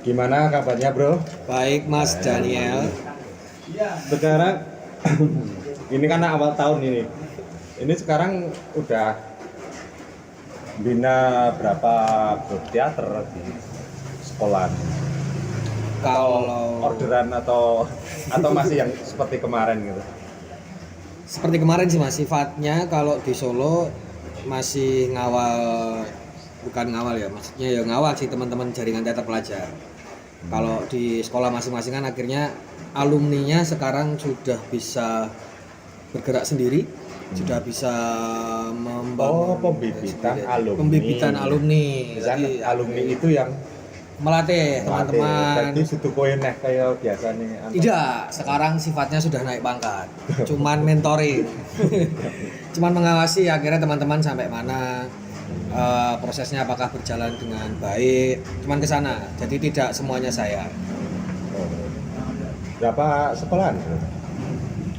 Gimana kabarnya bro? Baik Mas Daniel. Sekarang ini kan awal tahun ini. Ini sekarang udah bina berapa grup teater di sekolah? Kalau Orderan atau masih yang seperti kemarin gitu? seperti kemarin sih Mas, sifatnya kalau di Solo masih ngawal, bukan ngawal ya, maksudnya ya ngawal sih teman-teman jaringan teater pelajar. Kalau di sekolah masing-masing kan akhirnya alumninya sekarang sudah bisa bergerak sendiri, sudah bisa membangun pembibitan sendiri. alumni. Pembibitan alumni. Misalnya Jadi, alumni itu yang melatih teman-teman. Jadi situ koin kayak biasanya. Tidak, sekarang sifatnya sudah naik pangkat. Cuman mentoring. Cuman mengawasi akhirnya teman-teman sampai mana, prosesnya apakah berjalan dengan baik. Cuman ke sana. Jadi tidak semuanya saya. Berapa sekolahan?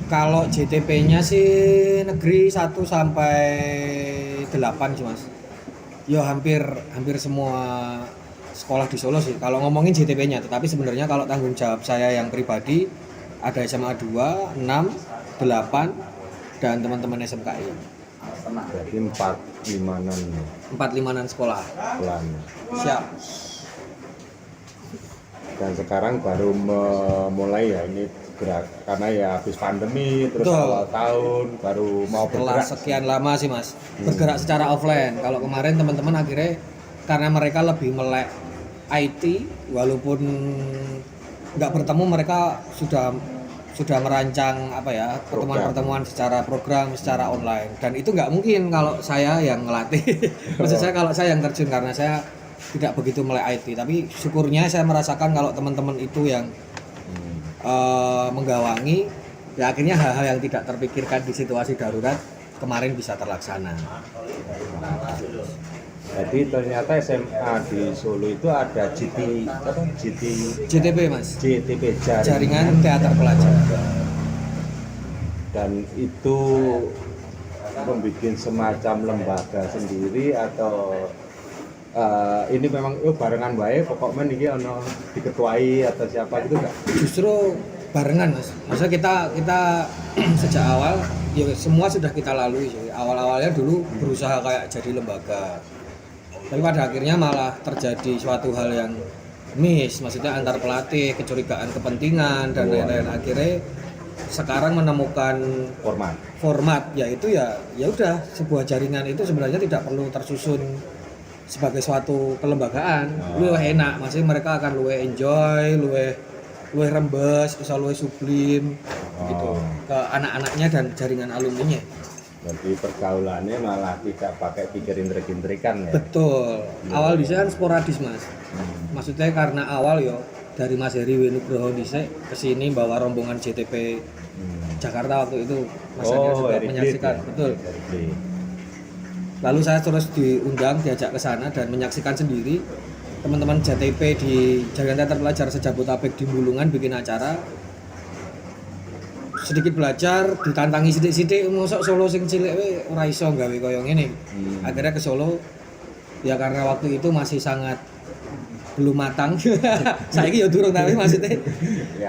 Kalau JTP-nya sih negeri 1 sampai 8 sih Mas. Ya hampir semua sekolah di Solo sih kalau ngomongin JTP-nya, tetapi sebenarnya kalau tanggung jawab saya yang pribadi ada SMA 2, 6, 8 dan teman-teman SMKI. Berarti 4-5-an 4-5an sekolah. Siap. Dan sekarang baru mulai ya ini gerak karena ya habis pandemi terus Betul. awal tahun baru mau Setelah bergerak. sekian lama sih Mas bergerak secara offline. Kalau kemarin teman-teman akhirnya karena mereka lebih melek IT, walaupun nggak bertemu mereka sudah merancang apa ya pertemuan-pertemuan secara program, secara online, dan itu nggak mungkin kalau saya yang ngelatih. Maksud saya kalau saya yang terjun karena saya tidak begitu melek IT, tapi syukurnya saya merasakan kalau teman-teman itu yang menggawangi, ya akhirnya hal-hal yang tidak terpikirkan di situasi darurat kemarin bisa terlaksana. Jadi ternyata SMA di Solo itu ada JTP Mas, JTP jaringan teater pelajar. Dan itu membuat semacam lembaga sendiri atau ini memang barengan baik pokoknya ini ono diketuai atau siapa gitu enggak? Justru barengan Mas. Maksudnya kita sejak awal ya semua sudah kita lalui sih. Awal-awalnya dulu berusaha kayak jadi lembaga. Tapi pada akhirnya malah terjadi suatu hal yang miss, maksudnya antar pelatih, kecurigaan kepentingan dan lain-lain. Akhirnya sekarang menemukan format yaitu ya udah sebuah jaringan itu sebenarnya tidak perlu tersusun sebagai suatu kelembagaan. Luwih enak, maksudnya mereka akan luwih enjoy, luwih rembes, bisa luwih sublim gitu ke anak-anaknya dan jaringan alumninya. Berarti pergaulannya malah tidak pakai pikir intrik-intrikan ya? Betul. Awal dhisik kan sporadis Mas. Maksudnya karena awal yo dari Mas Heri Winugroho dhisik kesini bawa rombongan JTP Jakarta waktu itu Mas Daniel juga menyaksikan. Ya? Betul. Lalu saya terus diundang, diajak ke sana dan menyaksikan sendiri teman-teman JTP di Jaringan Teater Pelajar Sejabotabek di Bulungan bikin acara. Sedikit belajar, ditantangi sidik-sidik, mosok Solo sing cilik we ora iso gawe koyo ngene. Akhirnya ke Solo ya karena waktu itu masih sangat belum matang. Saiki ya durung tapi maksudnya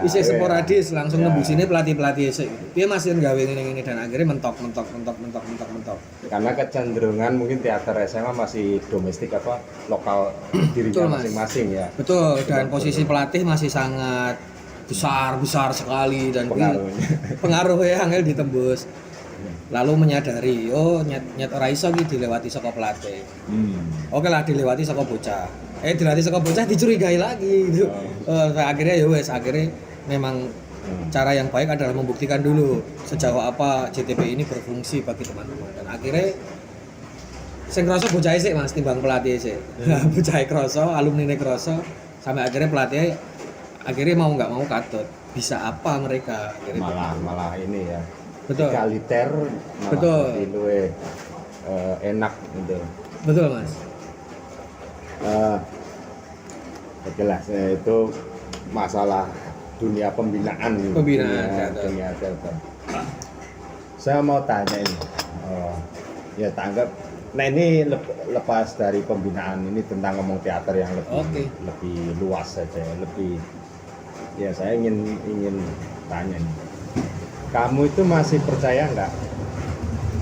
isih sporadis langsung nembusine pelatih-pelatih isih. Piye Mas yen gawe ngene-ngene dan akhirnya mentok. Karena kecenderungan mungkin teater SMA masih domestik apa lokal dirinya masing-masing ya. Betul, dan posisi pelatih masih sangat besar sekali dan pengaruhnya angel ditembus. Lalu menyadari, nyet ora iso iki dilewati saka pelatih. Oke lah dilewati saka bocah. Dilewati saka bocah dicurigai lagi gitu. Akhirnya ya wes, akhirnya memang cara yang baik adalah membuktikan dulu sejauh apa JTP ini berfungsi bagi teman-teman. Dan akhirnya sing kroso bocah sik Mas timbang pelatih sik. Bocah kroso, alumni kroso sampai akhirnya pelatih akhirnya mau nggak mau katut. Bisa apa mereka akhirnya malah ini ya. Betul. Egaliter, betul. Lebih enak gitu. Betul Mas. Jelas itu masalah dunia pembinaan. Dunia teater. Saya mau tanya ini, ya tanggap Nah ini lepas dari pembinaan ini tentang ngomong teater yang lebih luas saja, lebih ya saya ingin tanya nih, kamu itu masih percaya nggak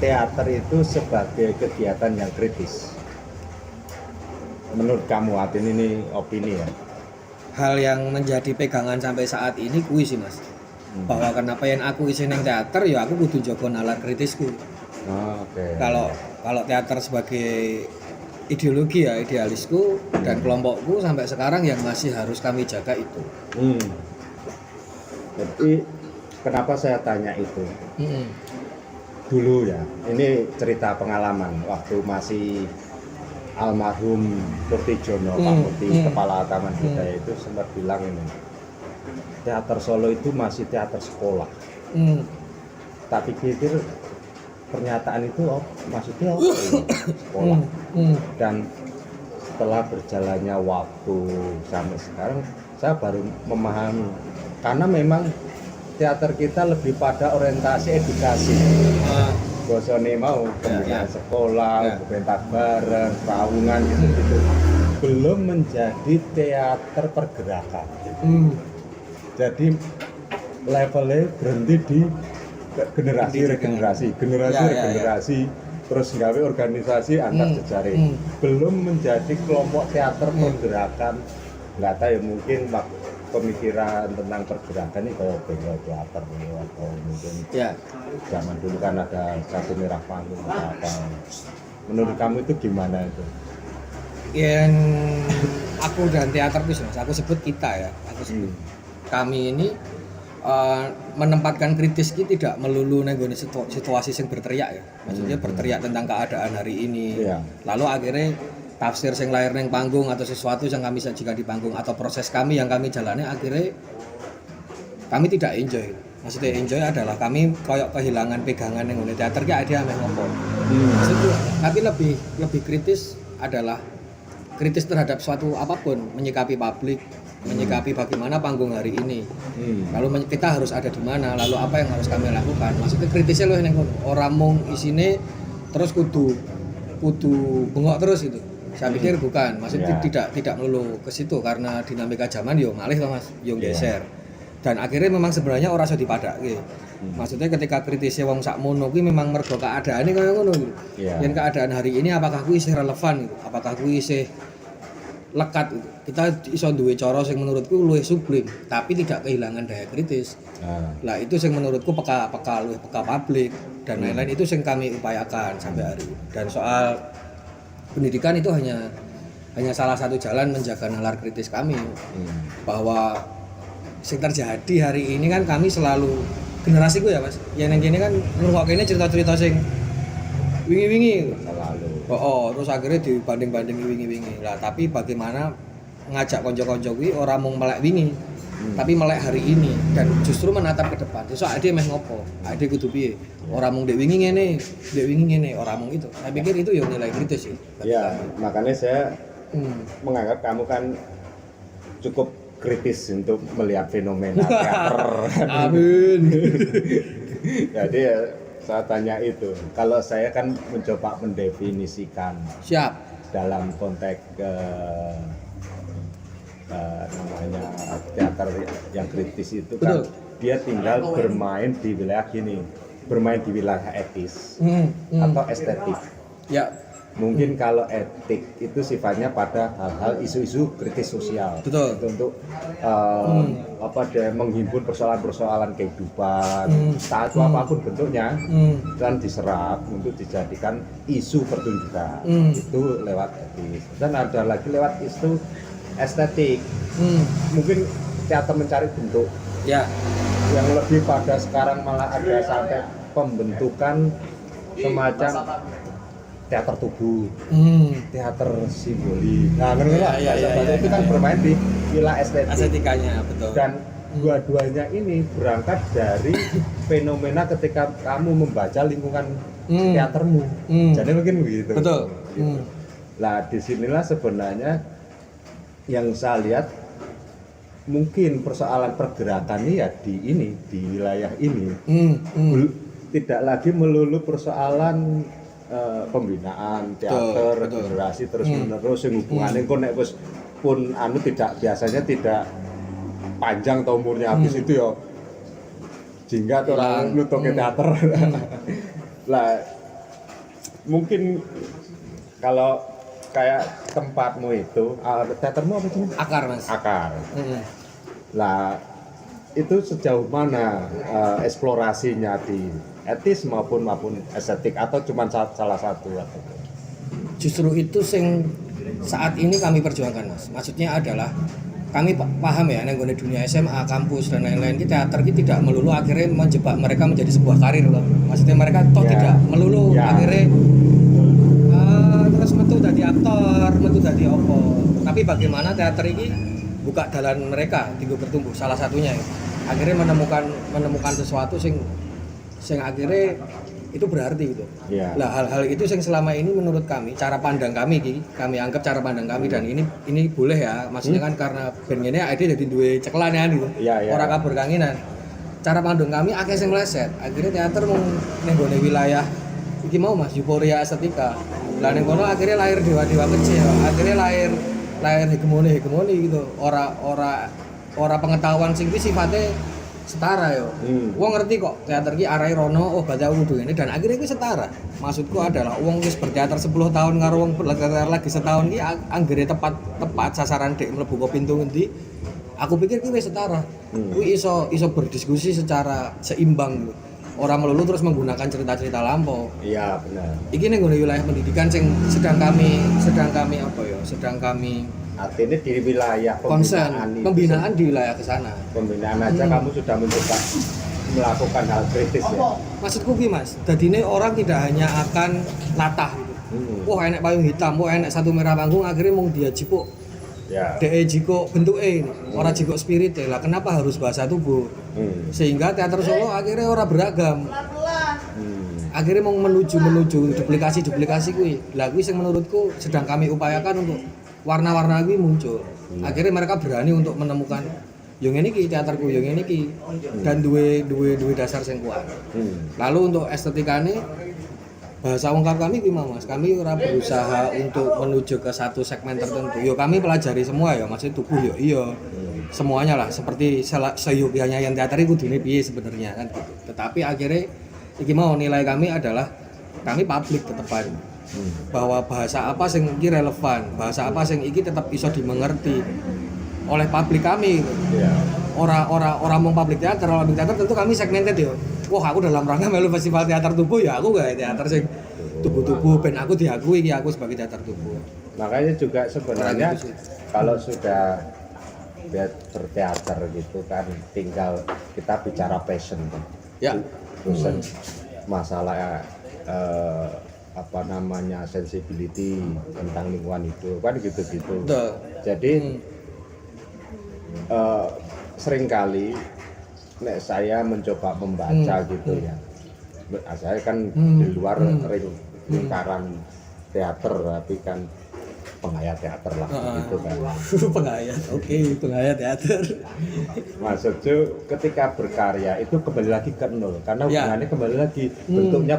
teater itu sebagai kegiatan yang kritis? Menurut kamu, Atin, ini opini ya? Hal yang menjadi pegangan sampai saat ini kuwi sih Mas. Bahwa kenapa yang aku isi nang teater ya aku kudu jaga nalar kritisku. Kalau teater sebagai ideologi ya idealisku dan kelompokku sampai sekarang yang masih harus kami jaga itu. Jadi kenapa saya tanya itu? Dulu ya, ini cerita pengalaman waktu masih almarhum Murtijono, Pak Murti, kepala taman budaya itu sempat bilang ini, teater Solo itu masih teater sekolah. Tak pikir pernyataan itu maksudnya sekolah. Dan setelah berjalannya waktu sampai sekarang saya baru memahami, karena memang teater kita lebih pada orientasi edukasi. Bosone mau pembinaan sekolah, pentas bareng, pawungan gitu. Belum menjadi teater pergerakan. Jadi levelnya berhenti di generasi regenerasi, terus gawe organisasi antar jejaring. Belum menjadi kelompok teater pergerakan. Nggak tahu ya, mungkin pemikiran tentang pergerakan ini kayak bengkel teater atau mungkin zaman dulu kan ada satu merah panggung atau apa. Menurut kamu itu gimana itu? Yang aku dan teater itu Mas, aku sebut kita ya, aku sebut kami ini menempatkan kritis ini tidak melulu nenggone situasi yang berteriak ya. Maksudnya berteriak tentang keadaan hari ini. Lalu akhirnya tafsir yang lahir neng panggung atau sesuatu yang kami sajikan di panggung atau proses kami yang kami jalani akhirnya kami tidak enjoy. Maksudnya enjoy adalah kami koyok kehilangan pegangan yang oleh teater ki ada yang ngopo. Maksudnya tapi lebih kritis adalah kritis terhadap suatu apapun, menyikapi publik, menyikapi bagaimana panggung hari ini. Lalu kita harus ada di mana, lalu apa yang harus kami lakukan. Maksudnya kritisnya loh neng orang mung isine terus kudu bengok terus itu. Saya pikir bukan, maksudnya tidak melulu ke situ karena dinamika zaman yo malih toh Mas, yo geser. Dan akhirnya memang sebenarnya ora iso dipadake. Maksudnya ketika kritisnya wong sakmono kuwi memang mergo keadaane kaya ngono gitu. Yen keadaan hari ini apakah kuwi isih relevan gitu? Apakah kuwi isih lekat gitu. Kita iso duwe cara sing menurutku luwih sublim, tapi tidak kehilangan daya kritis. Lah itu sing menurutku peka publik dan lain-lain itu sing kami upayakan sampai hari ini. Dan soal pendidikan itu hanya salah satu jalan menjaga nalar kritis kami. Bahwa yang terjadi hari ini kan kami selalu generasiku ya Mas. Yang ini kan ngrungokne cerita-cerita sing wingi-wingi selalu. Terus akhirnya dibanding-bandingi wingi-wingi. Lah tapi bagaimana ngajak konco-konco kuwi ora mung melek wingi, tapi melek hari ini dan justru menatap ke depan. Besok ade meh ngopo? Ade kudu piye? Ora mung dek wingi ngene, ora mung itu. Saya pikir itu ya nilai kritis sih. Ya, makanya saya menganggap kamu kan cukup kritis untuk melihat fenomena teater. Amin. Jadi ya, saya tanya itu. Kalau saya kan mencoba mendefinisikan. Siap. Dalam konteks namanya teater yang kritis itu kan dia tinggal bermain di wilayah etis atau estetik. Ya. Mungkin kalau etik itu sifatnya pada hal-hal isu-isu kritis sosial. Betul. Itu untuk dia menghimpun persoalan-persoalan kehidupan, saat apapun bentuknya, dan diserap untuk dijadikan isu pertunjukan. Itu lewat etis. Dan ada lagi lewat isu estetik. Mungkin teater mencari bentuk. Yang lebih pada sekarang malah ada sampai pembentukan semacam teater tubuh, teater simbolik. Nah, itu kan bermain di wilayah estetikanya, betul. Dan dua-duanya ini berangkat dari fenomena ketika kamu membaca lingkungan teatermu. Jadi mungkin begitu. Betul. Gitu. Nah, disinilah sebenarnya yang saya lihat mungkin persoalan pergerakan ya di wilayah ini. Tidak lagi melulu persoalan pembinaan teater betul. generasi terus menerus sing hubungane kok nek wis pun anu tidak biasanya tidak panjang atau umurnya habis itu ya jingga atau orang nutup ke teater. Lah mungkin kalau kayak tempatmu itu teatermu apa sih? Akar, Mas. Akar. Lah itu sejauh mana eksplorasinya di etis maupun estetik atau cuma salah satu atau? Justru itu sing saat ini kami perjuangkan, Mas. Maksudnya adalah kami paham ya, nek dunia SMA, kampus dan lain-lain, kita teater kita tidak melulu akhirnya menjebak mereka menjadi sebuah karir loh. Maksudnya mereka toh tidak melulu akhirnya terus metu jadi aktor, metu jadi opo. Tapi bagaimana teater ini buka jalan mereka tinggal bertumbuh, salah satunya ya. Akhirnya menemukan sesuatu sing akhirnya itu berarti gitu. Lah hal-hal itu yang selama ini menurut kami, cara pandang kami kami anggap cara pandang kami dan ini boleh ya, maksudnya kan karena bandnya ada jadi dua cekelan ya gitu. Orang kabur kanginan. Cara pandang kami akhirnya sing meleset. Akhirnya teater mau nenggone wilayah iki mau Mas euforia estetika. Lah ning kono akhirnya lahir dewa-dewa kecil, akhirnya lahir hegemoni gitu. Ora pengetahuan sing sifatnya setara yo. Wong ngerti kok teater ki arahe rono, oh berarti aku kudu ini dan akhirnya ki setara. Maksudku adalah wong wis berteater 10 tahun karo wong berteater lagi setahun ki anggere tepat sasaran dek mlebu ke pintu ngendi. Aku pikir ki wis setara. Kuwi iso berdiskusi secara seimbang gitu. Orang melulu terus menggunakan cerita-cerita lampau. Iya, benar. Iki ning wilayah pendidikan sing sedang kami artinya di wilayah pembinaan di wilayah ke sana. Pembinaan aja kamu sudah mencoba melakukan hal kritis ya. Maksudku ki Mas, dadine orang tidak hanya akan latah gitu. Wah enek payung hitam, wah enek satu merah panggung akhirnya mau dia jipuk. Ya. DE jiko bentuke ini, orang jiko spirit lah. Kenapa harus bahasa tubuh? Sehingga teater Solo akhirnya orang beragam. Akhirnya mau menuju duplikasi kuwi. Lah kuwi sing menurutku sedang kami upayakan untuk warna-warna kuwi muncul. Akhirnya mereka berani untuk menemukan yang ini ki teaterku, yang ini ki dan dua dasar sing kuat. Lalu untuk estetikane bahasa ungkap kami gimana Mas? Kami ora berusaha untuk menuju ke satu segmen tertentu. Yo kami pelajari semua ya, maksudnya tubuh yo iya. Semuanya lah seperti seyogyanya yang teater itu dene piye sebenarnya kan gitu. Tetapi akhirnya iki mau nilai kami adalah kami publik tetepan. Bahwa bahasa apa sing iki relevan, bahasa apa sing iki tetap iso dimengerti oleh publik kami. Orang mau publik teater tentu kami segmented yo. Wah aku dalam rangka melu festival teater tubuh ya aku gak teater sing tubuh-tubuh ben aku diakui iki aku sebagai teater tubuh. Makanya juga sebenarnya kalau sudah berteater gitu kan tinggal kita bicara passion kan. Ya. Passion masalah apa namanya sensibility tentang lingkungan hidup kan gitu-gitu. Jadi seringkali nek saya mencoba membaca gitu ya. Saya kan di luar lingkaran teater tapi kan penghayat teater lah gitu kan. Penghayat, penghayat teater. Maksudnya ketika berkarya itu kembali lagi ke nol karena hubungannya kembali lagi bentuknya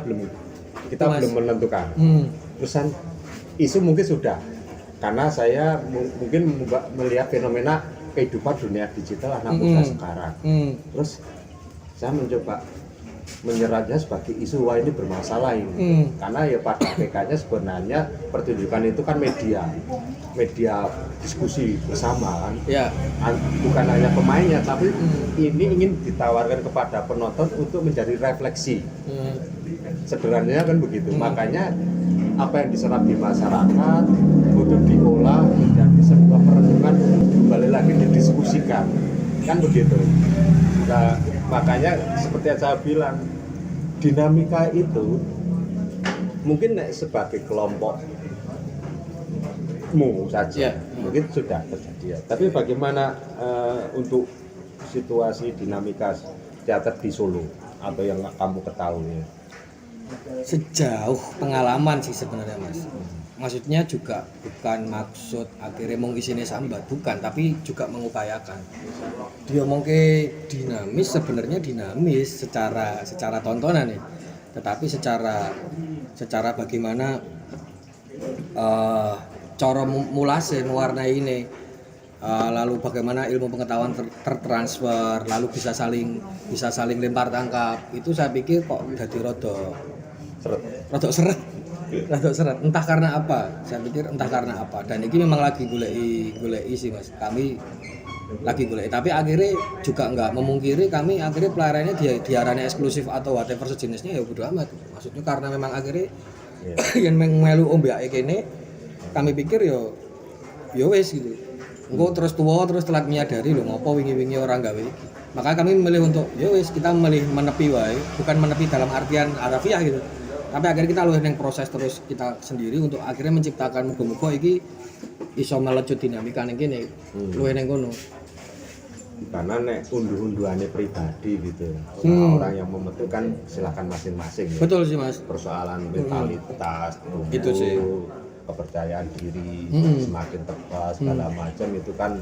kita belum menentukan. Terusan isu mungkin sudah karena saya mungkin melihat fenomena kehidupan dunia digital anak muda sekarang. Terus saya mencoba menyerapnya sebagai isu wah ini bermasalah ini. Karena ya pada PK-nya sebenarnya pertunjukan itu kan media diskusi bersama kan. Bukan hanya pemainnya tapi ini ingin ditawarkan kepada penonton untuk menjadi refleksi. Sederhananya kan begitu. Makanya apa yang diserap di masyarakat untuk diolah menjadi sebuah perenungan kembali lagi didiskusikan kan begitu. Nah, makanya seperti yang saya bilang dinamika itu mungkin sebagai kelompokmu saja mungkin sudah terjadi tapi bagaimana untuk situasi dinamika teater di Solo apa yang kamu ketahui? Sejauh pengalaman sih sebenarnya Mas. Maksudnya juga bukan maksud akhirnya mau isinya sambat, bukan, tapi juga mengupayakan. Dia mungkin dinamis sebenarnya dinamis secara tontonan nih. tetapi secara bagaimana cara mulase mewarnai ini, lalu bagaimana ilmu pengetahuan tertransfer, lalu bisa saling lempar tangkap, itu saya pikir kok jadi rodok seret. Entah karena apa, saya pikir entah karena apa. Dan ini memang lagi goleki sih Mas, kami lagi goleki, tapi akhirnya juga nggak memungkiri kami akhirnya pelayarannya diarani eksklusif atau whatever sejenisnya ya bodo amat. Maksudnya karena memang akhirnya yang melu ombake kene kami pikir yo wis gitu. Engko terus tua terus telat menyadari lho ngopo wingi-wingi orang gawe iki. Maka kami memilih untuk yo wis kita memilih menepi wae, bukan menepi dalam artian harafiah gitu. Tapi akhirnya kita luwih ning proses terus kita sendiri untuk akhirnya menciptakan muga-muga iki iso melecut dinamika ning kene. Luwih ning kono. Karena nek unduh-unduhannya pribadi gitu, orang yang memetukan silakan masing-masing ya. Betul sih Mas. Persoalan mentalitas, Itu sih. kepercayaan diri semakin tepat segala macam itu kan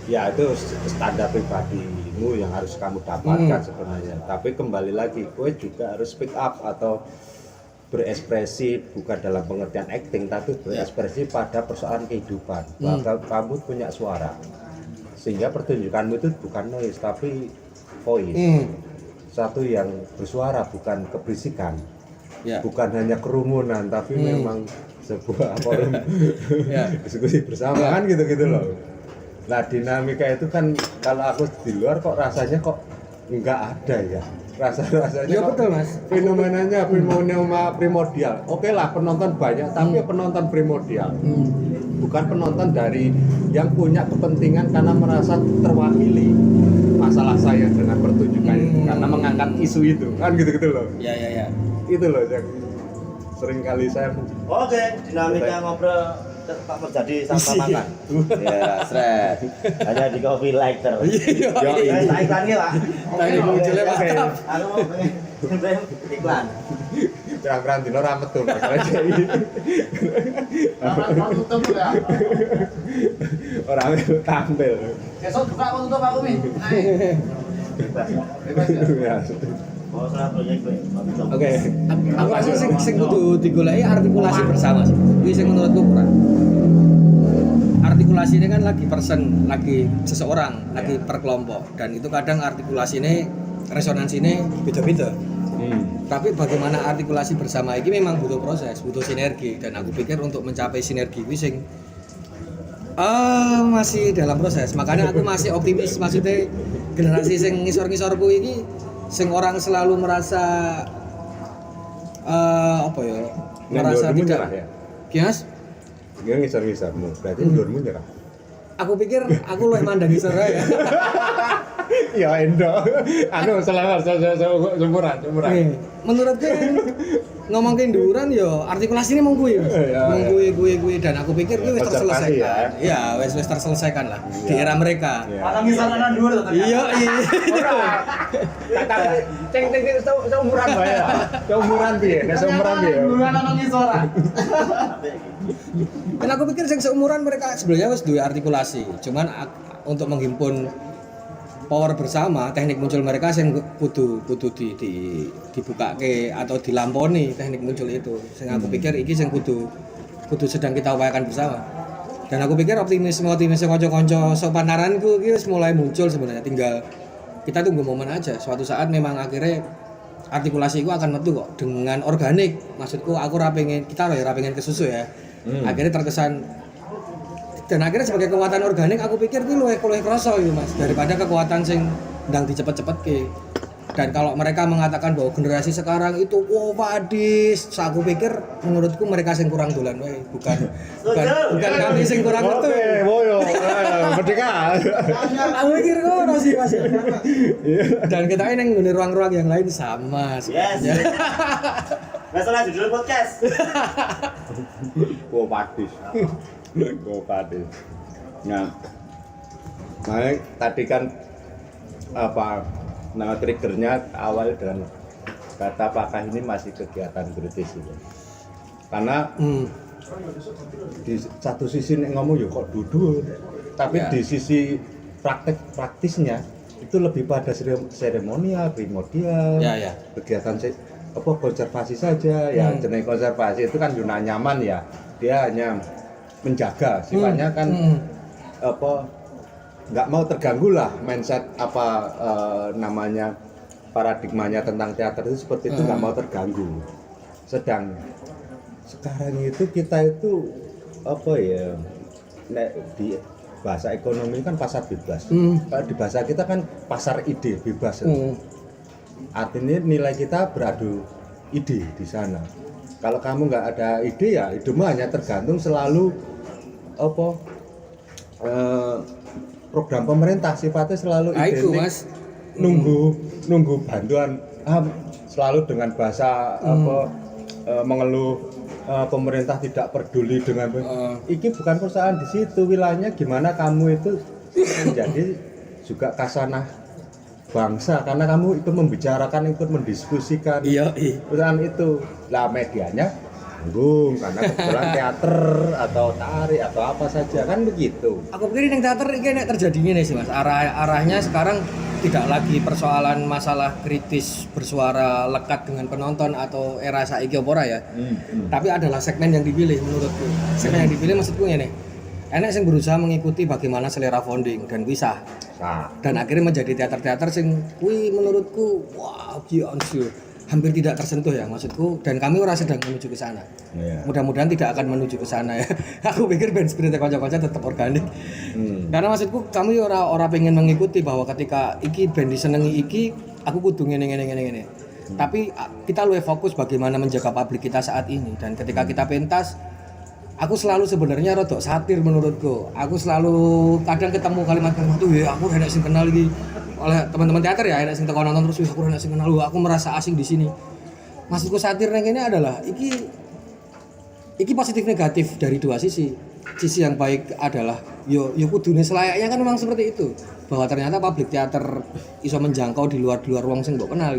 ya itu standar pribadimu yang harus kamu dapatkan sebenarnya. Tapi kembali lagi, gue juga harus speak up atau berekspresi bukan dalam pengertian acting tapi berekspresi pada persoalan kehidupan. Bahwa kamu punya suara. Sehingga pertunjukanmu itu bukan noise tapi voice. Satu yang bersuara bukan keberisikan. Bukan hanya kerumunan tapi memang sebuah forum diskusi bersama kan gitu loh. Nah dinamika itu kan kalau aku di luar kok rasanya kok enggak ada ya. Rasanya ya betul Mas. Fenomenanya primordial. Oke lah penonton banyak tapi penonton primordial. Bukan penonton dari yang punya kepentingan karena merasa terwakili masalah saya dengan pertunjukan itu karena mengangkat isu itu kan gitu loh. Ya. Itu loh yang sering kali saya. Oke, dinamika ngobrol tetap terjadi sampai makan. Ya, stres. Hanya di coffee lighter. Iya. Saya iklan iki, Pak. Tadi munculnya mantap. Aku mau pengen iklan. Pirang-pirang dino ra metu masalah iki. Orang tutup ya. Orang tampil. Besok buka aku tutup aku Mi. Bebas. Ya. Mau salah proyek kowe. Oke. Aku rasa sing kudu digoleki artikulasi bersama sih. Kuwi sing menurutku kurang. Artikulasi ini kan lagi person, lagi seseorang, lagi per kelompok dan itu kadang artikulasi ini resonansi ini beda-beda. Tapi bagaimana artikulasi bersama ini memang butuh proses, butuh sinergi dan aku pikir untuk mencapai sinergi ini sing masih dalam proses. Makanya aku masih optimis maksudnya generasi sing ngisor-ngisorku ini sing orang selalu merasa apa ya? Merasa tidak ya. Kias? Dia ngisor-ngisarmu. Berarti ndurmu nyerah. Aku pikir aku luwih mandang ngisor ya. Ya endo. Anu selawar sumuran. Menurutku ngomong kenduran yo artikulasi ini mau gue dan aku pikir gue wis terselesaikan. Iya, wis terselesaikan lah di era mereka. Patang ngisaran dhuwur to. Iya. Kata ceng seumuran bae ya. Seumuran piye? Nek seumuran piye? Dhuwuran ana ngisoran. Dan aku pikir sing seumuran mereka sebenarnya wis duwe artikulasi. Cuman untuk menghimpun power bersama, teknik muncul mereka yang kudu dibukake atau dilamponi teknik muncul itu. Sing aku pikir iki sing kudu sedang kita upayakan bersama. Dan aku pikir optimisme kanca-kanca sopanaranku iki wis mulai muncul sebenarnya, tinggal kita tunggu momen aja. Suatu saat memang akhirnya artikulasi itu akan metu kok dengan organik. Maksudku aku ra pengen kesusu ya. Akhirnya terkesan dan akhirnya sebagai kekuatan organik aku pikir itu luwih kroso itu Mas daripada kekuatan sing ndang dicepet-cepetke. Dan kalau mereka mengatakan bahwa generasi sekarang itu padis, aku pikir menurutku mereka sing kurang dolan wae, bukan kami sing kurang metu. Oke, boyo. Merdeka. Aku pikir ngono sih Mas. Dan kita ini ngene ruang-ruang yang lain sama sebenarnya. Masalah judul podcast. Padis. Padis. Nah, tadi kan nama triggernya awal dengan kata apakah ini masih kegiatan kritis itu. Karena di satu sisi ngomong ya kok duduk, tapi di sisi praktisnya itu lebih pada seremonial, primordial, kegiatan apa konservasi saja ya. Jenis konservasi itu kan zona nyaman ya, dia hanya menjaga sifatnya kan apa nggak mau terganggu lah mindset apa namanya paradigmanya tentang teater itu seperti itu, nggak mau terganggu. Sedang sekarang itu kita itu apa ya, di bahasa ekonomi kan pasar bebas. Kalau di bahasa kita kan pasar ide bebas. Artinya nilai kita beradu ide di sana. Kalau kamu nggak ada ide ya hidupmu hanya tergantung selalu apa program pemerintah sifatnya selalu identik Mas. nunggu bantuan selalu dengan bahasa apa mengeluh pemerintah tidak peduli dengan iki bukan perusahaan di situ wilayahnya, gimana kamu itu menjadi juga kasanah bangsa karena kamu ikut membicarakan, ikut mendiskusikan perusahaan itu. Lah medianya tanggung karena kebetulan teater atau tari atau apa saja kan begitu. Aku pikir yang teater ini nek terjadinya nih sih Mas. Arahnya sekarang tidak lagi persoalan masalah kritis bersuara lekat dengan penonton atau era saiki apa ora ya. Tapi adalah segmen yang dipilih menurutku. Segmen yang dipilih maksudku ngene. Enek sing berusaha mengikuti bagaimana selera founding dan bisa. Dan akhirnya menjadi teater-teater sing kuwi menurutku wah beyond hampir tidak tersentuh ya maksudku, dan kami ora sedang menuju ke sana. Mudah-mudahan tidak akan menuju ke sana ya. Aku pikir band spirit kanca-kanca tetap organik. Karena maksudku kami ora pengen mengikuti bahwa ketika iki band disenengi iki aku kudu ngene. Tapi kita lebih fokus bagaimana menjaga publik kita saat ini, dan ketika kita pentas aku selalu sebenarnya rodok satir menurutku. Aku selalu kadang ketemu kalimat-kalimat tuh ya aku enak sing kenal iki oleh teman-teman teater ya, enak sing teko nonton terus aku enak sing kenal aku merasa asing di sini. Maksudku satir yang ini adalah iki positif negatif dari dua sisi. Sisi yang baik adalah yo kudune selayaknya kan memang seperti itu. Bahwa ternyata publik teater iso menjangkau di luar wong sing mbok kenal.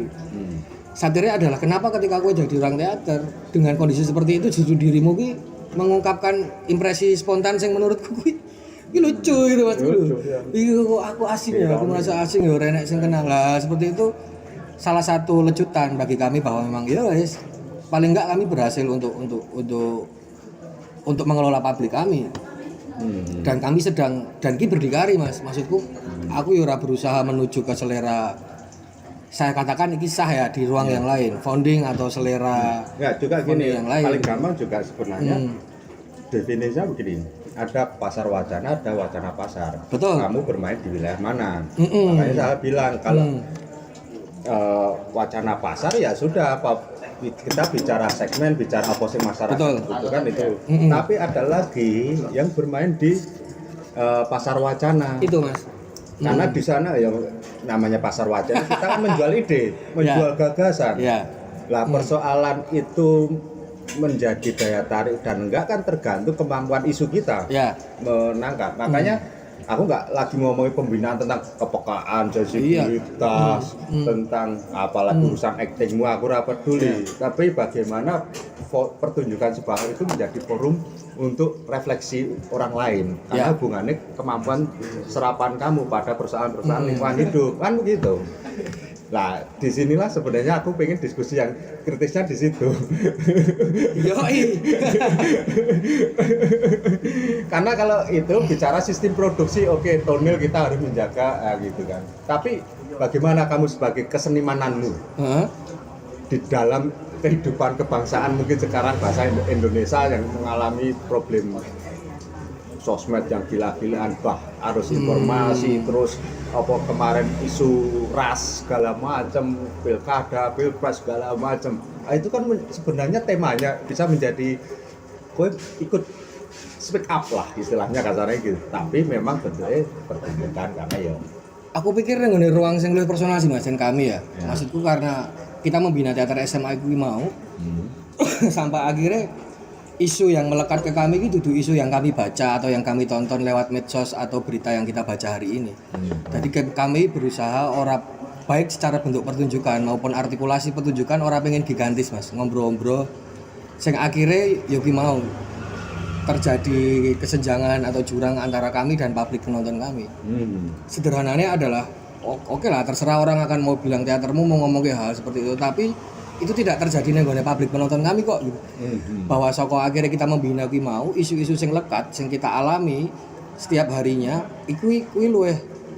Satirnya adalah kenapa ketika aku jadi orang teater dengan kondisi seperti itu justru dirimu ki mengungkapkan impresi spontan yang menurutku ini lucu gitu Mas dulu. Iya kok aku asing ya, aku merasa asing ya, renek sing kenal lah. Seperti itu salah satu lecutan bagi kami bahwa memang ya guys, paling enggak kami berhasil untuk mengelola publik kami. Dan kami sedang dan ki berdikari Mas. Maksudku aku ya ora berusaha menuju ke selera, saya katakan ini sah ya di ruang yang lain, founding atau selera. Ya juga gini, yang lain. paling gampang juga sebenarnya definisinya begini. Ada pasar wacana, ada wacana pasar. Betul. Kamu bermain di wilayah mana? Makanya saya bilang kalau wacana pasar ya sudah kita bicara segmen, bicara apa sih masyarakat. Betul. Itu kan itu. Tapi ada lagi yang bermain di pasar wacana. Itu Mas. Karena di sana ya namanya pasar wacana kita kan menjual ide, menjual gagasan. Lah persoalan itu menjadi daya tarik dan enggak kan tergantung kemampuan isu kita menangkap. Makanya aku nggak lagi ngomongin pembinaan tentang kepekaan, sensibilitas, tentang apalagi urusan aktingmu aku ora peduli. Tapi bagaimana pertunjukan sebuah itu menjadi forum untuk refleksi orang lain. Karena hubungannya kemampuan serapan kamu pada perusahaan-perusahaan lingkungan hidup kan begitu. Nah, disinilah sebenarnya aku pengen diskusi yang kritisnya di situ. Yoi. Karena kalau itu bicara sistem produksi, oke, tonil kita harus menjaga gitu kan. Tapi bagaimana kamu sebagai kesenimananmu di dalam kehidupan kebangsaan mungkin sekarang bahasa Indonesia yang mengalami problem sosmed yang gila-gilaan, arus informasi, terus apa kemarin isu ras segala macam, pilkada, pilpres segala macam. Nah, itu kan sebenarnya temanya bisa menjadi kowe ikut speak up lah istilahnya kasarnya gitu. Tapi memang bentuknya pertunjukan karena ya. Aku pikir ngene ruang sing luwih personal sih Mas kami ya. Maksudku karena kita membina teater SMA kuwi mau sampai akhirnya isu yang melekat ke kami itu isu yang kami baca atau yang kami tonton lewat medsos atau berita yang kita baca hari ini. Jadi kami berusaha baik secara bentuk pertunjukan maupun artikulasi pertunjukan pengen gigantis Mas, ngobrol-ngobrol sing akhirnya yogi mau terjadi kesenjangan atau jurang antara kami dan publik penonton kami. Sederhananya adalah oke lah terserah orang akan mau bilang teatermu mau ngomong hal seperti itu, tapi itu tidak terjadi ning gone publik penonton kami kok gitu. Bahwa saka akhirnya kita membina kuwi mau isu-isu sing lekat sing kita alami setiap harinya kuwi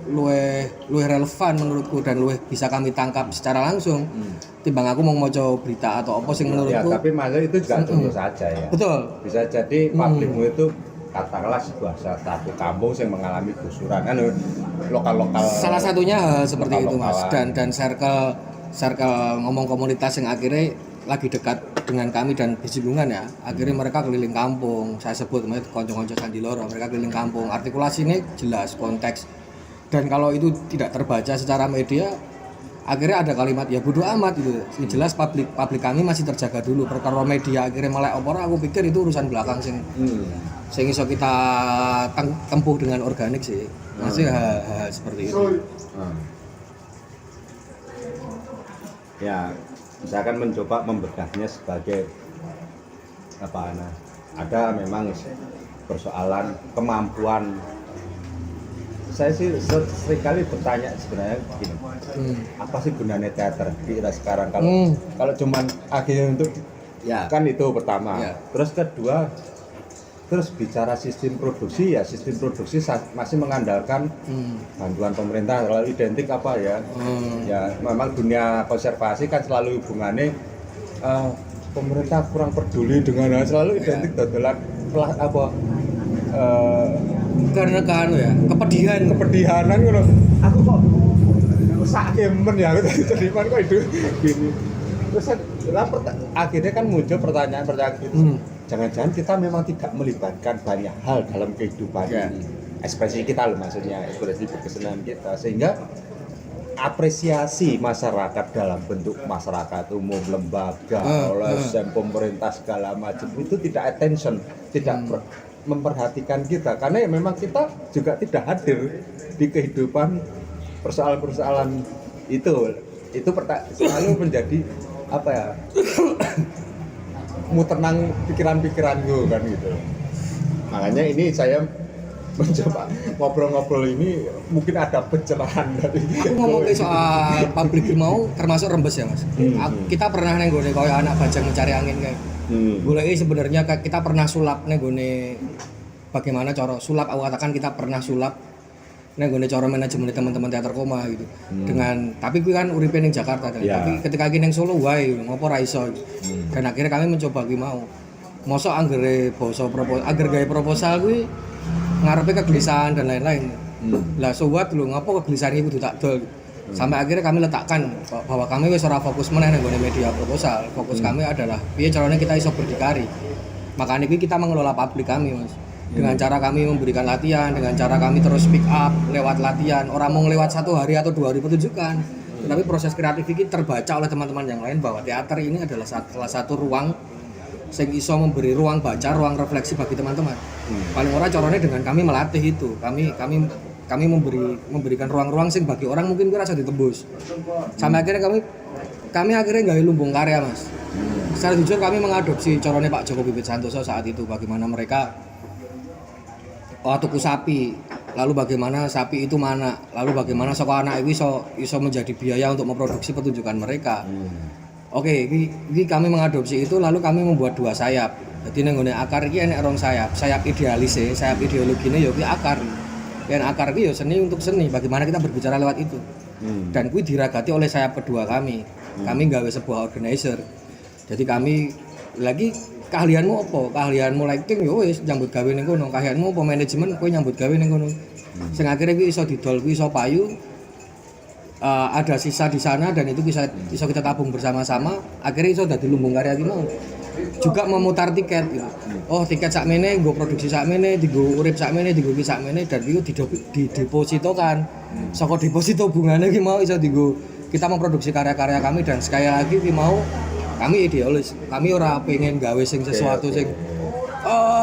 luwih relevan menurutku dan luwih bisa kami tangkap secara langsung timbang aku mau maca berita atau apa sing menurutku. Ya, tapi maksudnya itu juga contoh saja ya. Betul. Bisa jadi publikmu itu katakanlah sebuah satu kampung yang mengalami gusuran kan lokal-lokal. Salah satunya hal seperti itu Mas lokal-lokalan. dan circle ngomong komunitas yang akhirnya lagi dekat dengan kami dan Bisibungan ya. Akhirnya mereka keliling kampung. Saya sebut namanya konco-konco Sandi Loro, mereka keliling kampung. Artikulasinya jelas konteks. Dan kalau itu tidak terbaca secara media akhirnya ada kalimat ya bodo amat gitu. Yang jelas publik kami masih terjaga dulu. Perkara media akhirnya melek opor aku pikir itu urusan belakang sing iso kita tempuh dengan organik sih. Masih hal seperti itu. Ya, misalkan mencoba membedahnya sebagai apa ada memang persoalan kemampuan. Saya sih seringkali bertanya sebenarnya begini, apa sih gunanya teater di era sekarang kalau cuman akhirnya untuk Ya. kan itu pertama. Ya. Terus kedua, terus bicara sistem produksi ya sistem produksi masih mengandalkan bantuan pemerintah selalu identik apa ya? Ya memang dunia konservasi kan selalu hubungannya pemerintah kurang peduli dengan selalu identik dodolan apa Karena kan ya kepedihanan ngono. Aku kok sak gamer ya aku jadi man kok itu gini. Terus akhirnya kan muncul pertanyaan gitu. Jangan-jangan kita memang tidak melibatkan banyak hal dalam kehidupan ini. Ekspresi kita loh maksudnya, ekspresi berkesenian kita sehingga apresiasi masyarakat dalam bentuk masyarakat umum, lembaga, LSM, pemerintah segala macam itu tidak attention, tidak memperhatikan kita karena ya memang kita juga tidak hadir di kehidupan persoalan-persoalan itu selalu menjadi apa ya mutenang pikiran-pikiranku kan gitu. Makanya ini saya mencoba ngobrol-ngobrol ini mungkin ada pencerahan dari aku ngomong soal publik mau termasuk rembes ya Mas. Kita pernah nenggone koyo anak bajang mencari angin kayak. Goleki sebenarnya kita pernah sulap nenggone bagaimana cara sulap aku katakan kita pernah sulap nenggone cara manajemen teman-teman teater koma gitu. Tapi kuwi kan uripe ning Jakarta kan. Tapi ketika iki ning Solo wae ngopo ra iso. Dan akhirnya kami mencoba kuwi mau. Mosok anggere basa proposal, angger gawe proposal kuwi ngarepe kegelisahan dan lain-lain. Lah sobat lho ngopo kegelisahan iki kudu tak dol. Sampai akhirnya kami letakkan bahwa kami wis ora fokus meneh nang media proposal. Fokus kami adalah piye caranya kita iso berdikari. Makanya ini kita mengelola publik kami, Mas. Dengan cara kami memberikan latihan, dengan cara kami terus speak up lewat latihan. Orang mau lewat 1 hari atau 2 hari pertunjukan. Tapi proses kreatif ini terbaca oleh teman-teman yang lain bahwa teater ini adalah salah satu ruang sing iso memberi ruang baca, ruang refleksi bagi teman-teman. Paling ora caranya dengan kami melatih itu. Kami memberikan ruang-ruang sing bagi orang mungkin kira rasa ditembus. Sampai akhirnya kami akhirnya gawe lumbung karya, Mas. Secara jujur kami mengadopsi caranya Pak Joko Bibit Santoso saat itu, bagaimana mereka tuku sapi, lalu bagaimana sapi itu mana, lalu bagaimana saka anak itu iso menjadi biaya untuk memproduksi pertunjukan mereka. Oke, ini kami mengadopsi itu, lalu kami membuat 2 sayap. Jadi nenggone akar iki enek rong sayap. Sayap idealis sayap ideologine ya kuwi akar. Dan akar itu ya seni untuk seni, bagaimana kita berbicara lewat itu. Dan kuwi diragati oleh sayap kedua kami. Kami gawe sebuah organizer. Jadi kami lagi keahlianmu apa? Keahlianmu lighting ya wis nyambut gawe ning kono. Keahlianmu apa manajemen kowe nyambut gawe ning kono. Sing akhirnya kuwi iso didol, kuwi iso payu. Ada sisa di sana dan itu bisa kita tabung bersama-sama. Akhirnya iso dadi lumbung karya iki mau. Juga memutar tiket gitu. Oh, tiket sakmene nggo produksi sakmene, dienggo urip sakmene, dienggo ki sakmene dan iku didepositokan. Saka deposito bungane ki mau iso dienggo kita memproduksi karya-karya kami dan sekali lagi ki mau kami idealis. Kami ora pengen gawe sing sesuatu sing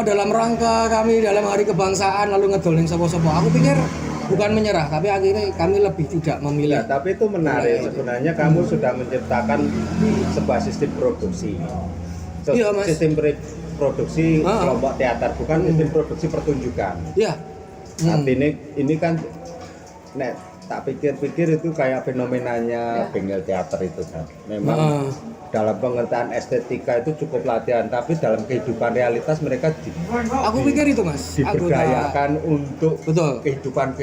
dalam rangka kami dalam hari kebangsaan lalu ngedol ning sapa-sapa. Aku pikir bukan menyerah, tapi akhirnya kami lebih tidak memilih. Ya, tapi itu menarik sebenarnya kamu sudah menciptakan sebuah sistem produksi. Iya, Mas. Sistem produksi kelompok teater bukan sistem produksi pertunjukan. Iya. Artinya ini kan tak pikir-pikir itu kayak fenomenanya bengkel teater itu kan. Memang dalam pengertian estetika itu cukup latihan, tapi dalam kehidupan realitas mereka Aku pikir itu mas. diberdayakan untuk Betul. kehidupan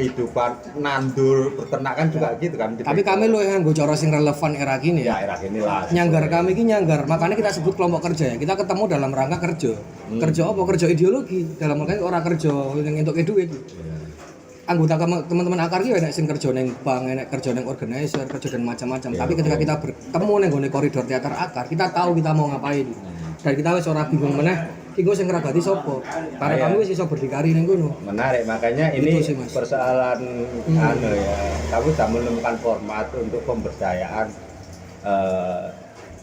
nandur peternakan juga gitu kan. Tapi kami lo yang gue cara sing relevan era gini ya ya. era ini lah. Nyanggar kami ini nyanggar, makanya kita sebut kelompok kerja ya. Kita ketemu dalam rangka kerja. Kerja apa? Kerja ideologi. Dalam rangka orang kerja yang untuk duit. Anggota teman-teman akar ki enak sing kerja ning bank, enak kerja ning organizer, kerja dan macam-macam. Tapi ketika kita bertemu ning gone koridor teater akar, kita tahu kita mau ngapain. Dan kita wis ora bingung meneh, iki sing ngragati sapa. Karena kami wis iso berdikari ning kono. Menarik, makanya ini Itu sih, Mas. persoalan anu ya. Kamu sudah menemukan format untuk pemberdayaan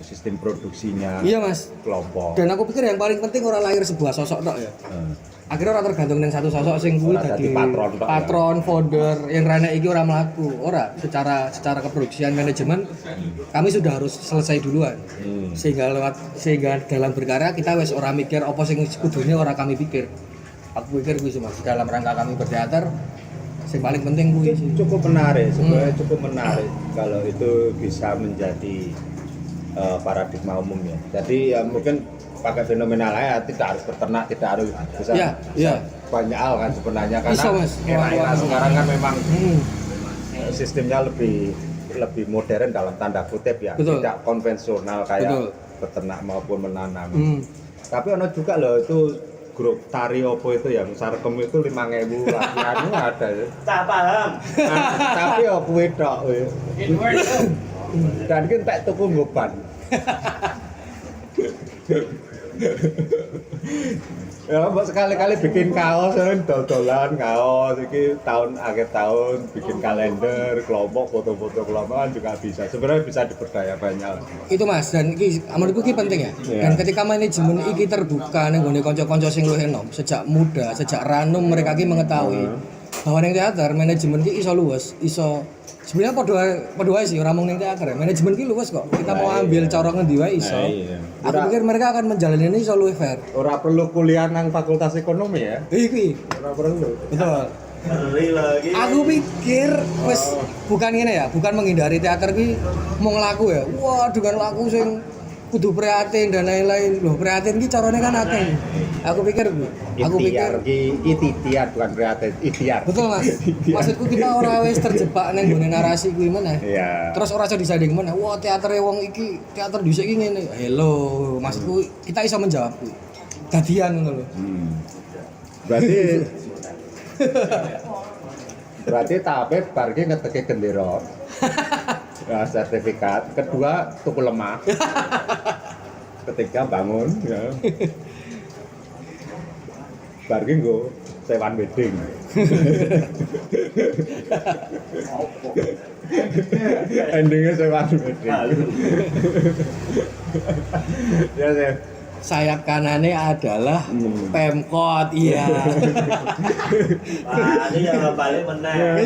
sistem produksinya Iya mas. kelompok. Dan aku pikir yang paling penting orang lahir sebuah sosok tok ya. Akhirnya orang tergantung dengan satu sosok sing kuwi Ora dadi dadi patron tok ya. patron, founder, yang rene iki ora mlaku. Ora, secara keproduksian manajemen kami sudah harus selesai duluan. Sehingga dalam berkarya kita wis ora mikir apa sing kudune ora kami pikir. Aku pikir kuwi sih mas, dalam rangka kami berteater yang paling penting kuwi sih. Cukup menarik, sebenarnya cukup menarik kalau itu bisa menjadi paradigma umum ya. Jadi ya mungkin pakai fenomenal ya, tidak harus beternak, tidak harus bisa banyak hal kan sebenarnya karena Iso, Mas. era sekarang kan memang sistemnya lebih modern dalam tanda kutip ya. Betul. Tidak konvensional kayak Betul. beternak maupun menanam. Tapi ono juga loh itu grup tari opo itu yang sarkem itu 5.000 latihan ada ya. Tak paham. Tapi opo wedok we. Dan kan tak tuku ngoban. Ya, mbak sekali-kali bikin kaos, dol-dolan kaos, iki akhir tahun bikin kalender, kelompok, foto-foto kelompokan juga bisa. Sebenarnya bisa diberdaya banyak. Itu mas, dan iki menurutku iki penting ya. Dan ketika manajemen iki terbuka ning gone kanca-kanca sing luwih enom, sejak muda, sejak ranum mereka iki mengetahui bahwa ning teater manajemen iki iso luwes, iso sebenarnya padha wae sih ora mung ning teater ya. Manajemen ki luwes kok. Kita mau ambil cara ngendi wae iso. Aku pikir mereka akan menjalani ini iso luwih fair. Ora perlu kuliah nang Fakultas Ekonomi ya. Iki. Ora perlu. Betul. Ngeri lagi. Aku pikir wis bukan ngene ya, bukan menghindari teater ki mau ngelaku ya. Wah, dengan laku sing kudu prihatin dan lain-lain. Loh, prihatin ki carane kan akeh. Aku pikir Ikhtiar bukan prihatin, ikhtiar. betul Mas. Maksudku kita ora wis terjebak nang gone narasi kuwi meneh. Iya. Terus ora iso disanding meneh. Wah, teatere wong iki, teater dhisik iki ngene. Hello, maksudku kita iso menjawab kuwi. Dadian ngono lho. Berarti tape bar ki ngeteke gendera. Nah, sertifikat. Kedua tuku lemah. Ketiga bangun ya. Bar ki nggo sewan wedding. Endingnya sewan wedding. Ya sih. Sayap kanane adalah Pemkot, iya. Wah, ini yang balik meneh.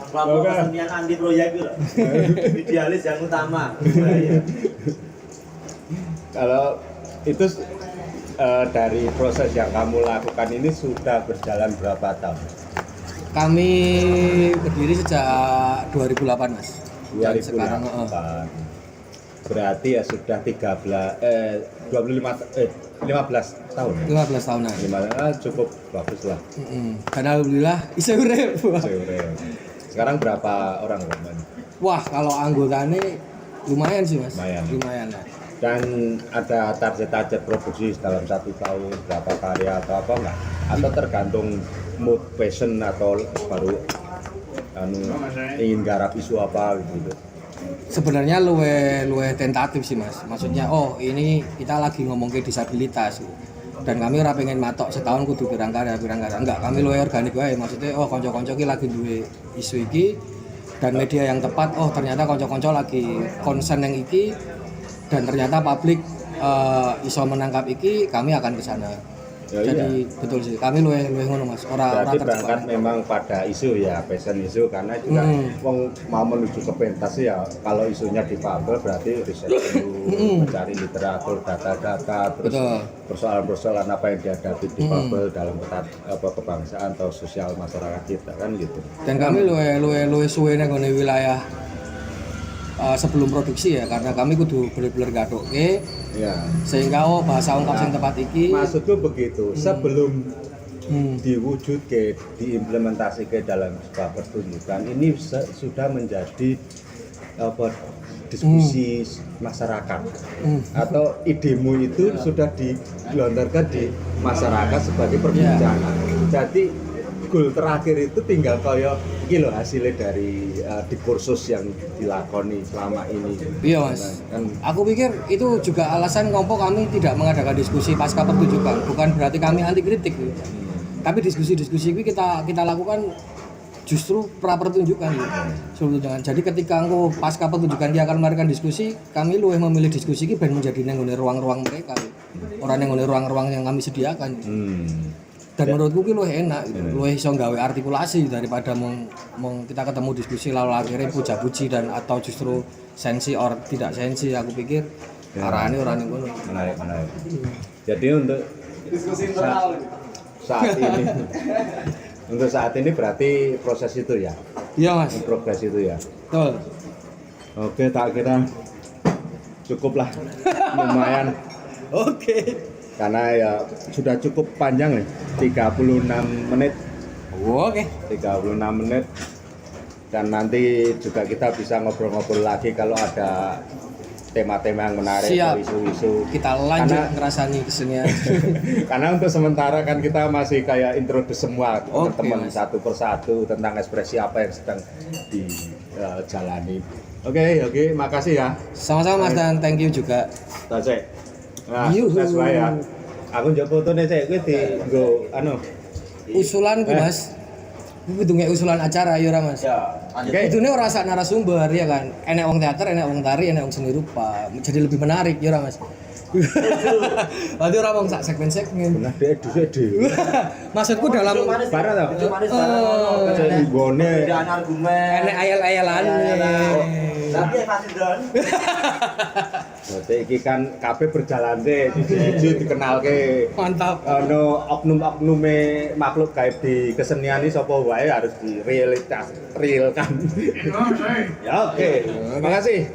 Kelompok kesenian anti proyek itu loh. Idealis yang utama. Kalau itu dari proses yang kamu lakukan ini sudah berjalan berapa tahun? Kami berdiri sejak 2008 Mas. Dan 2008. sekarang Berarti ya sudah 15 tahun. 15 tahunan. 15 cukup bagus lah. Dan alhamdulillah iso urip. Sekarang berapa orang teman? Wah, kalau anggotanya lumayan sih Mas. Lumayan. Lah. Dan ada target produksi dalam 1 tahun berapa karya atau apa enggak? Atau tergantung mood, passion atau baru ingin garap isu apa gitu. Sebenarnya luwe tentatif sih Mas. Maksudnya ini kita lagi ngomong ke disabilitas. Dan kami ora pengen matok setahun kudu pirang karya. Enggak, kami luwe organik wae. Maksudnya kanca-kanca iki lagi duwe isu iki dan media yang tepat. Ternyata kanca-kanca lagi konsen yang iki dan ternyata publik iso menangkap iki, kami akan ke sana. Ya, Jadi betul sih, kami luwih ngono Mas. Ora Berarti terjebak. berangkat memang pada isu ya, passion isu karena juga wong mau menuju ke pentas ya kalau isunya difabel berarti riset dulu, mencari literatur, data-data, terus Betul. persoalan-persoalan apa yang dihadapi difabel dalam kebangsaan atau sosial masyarakat kita kan gitu. Dan kami luwih suwe nang ngone wilayah sebelum produksi ya, karena kami kudu bener-bener gadoke Ya. sehingga bahasa ungkap sing tepat iki. Maksudku begitu, sebelum diwujudke, diimplementasikan dalam sebuah pertunjukan ini sudah menjadi diskusi masyarakat atau idemu itu sudah dilontarkan di masyarakat sebagai perbincangan. Jadi goal terakhir itu tinggal kaya iki lho hasilnya dari di kursus yang dilakoni selama ini. Iya Mas. Kan Aku pikir itu juga alasan ngompo kami tidak mengadakan diskusi pasca pertunjukan. Bukan berarti kami anti kritik. Tapi diskusi-diskusi ini kita lakukan justru pra pertunjukan gitu. Sebelum jadi ketika engko pasca pertunjukan dia akan melakukan diskusi, kami luwih memilih diskusi ini ben menjadi nang ruang-ruang mereka. Orang nang ruang-ruang yang kami sediakan. Dan menurutku ki luwih enak gitu. Luwih iso gawe artikulasi daripada mong kita ketemu diskusi lalu akhirnya puja-puji dan atau justru sensi or tidak sensi. Aku pikir arahane ora ning kono. menarik. Jadi untuk Diskusi internal. saat ini untuk saat ini berarti proses itu ya, Iya Mas. progres itu ya. Betul. Oke, tak kira cukup lah, lumayan. Oke. Karena ya sudah cukup panjang nih, 36 menit. Oke. 36 menit. Dan nanti juga kita bisa ngobrol-ngobrol lagi kalau ada tema-tema yang menarik, Siap. isu-isu. Kita lanjut Karena- ngerasani kesenian. Karena untuk sementara kan kita masih kayak introduce semua Oke, teman-teman Mas. satu persatu tentang ekspresi apa yang sedang dijalani. Oke, makasih ya. Sama-sama Mas dan thank you juga. Tasik. Nah, Yuhu. sukses wae ya. Aku njok fotone Cek, kuwi dienggo Usulan ku Mas. Ku kudu nge usulan acara ya ora Mas. Ya, lanjut. Oke. Kudune ora sak narasumber ya kan. Enek wong teater, enek wong tari, enek wong seni rupa. Jadi lebih menarik ya ora Mas. Berarti ora wong sak segmen-segmen. Nah, dhek dhisik dhewe. Maksudku dalam Barang tau? Itu manis barang ono. Cek nggone. Perbedaan argumen. enek ayel-ayelan. Tapi ya kasih don. Berarti iki kan kabeh berjalan deh, siji dikenalke. Mantap. Ono oknum-oknume makhluk gaib di kesenian ini sapa wae harus realkan. Ya oke. Makasih.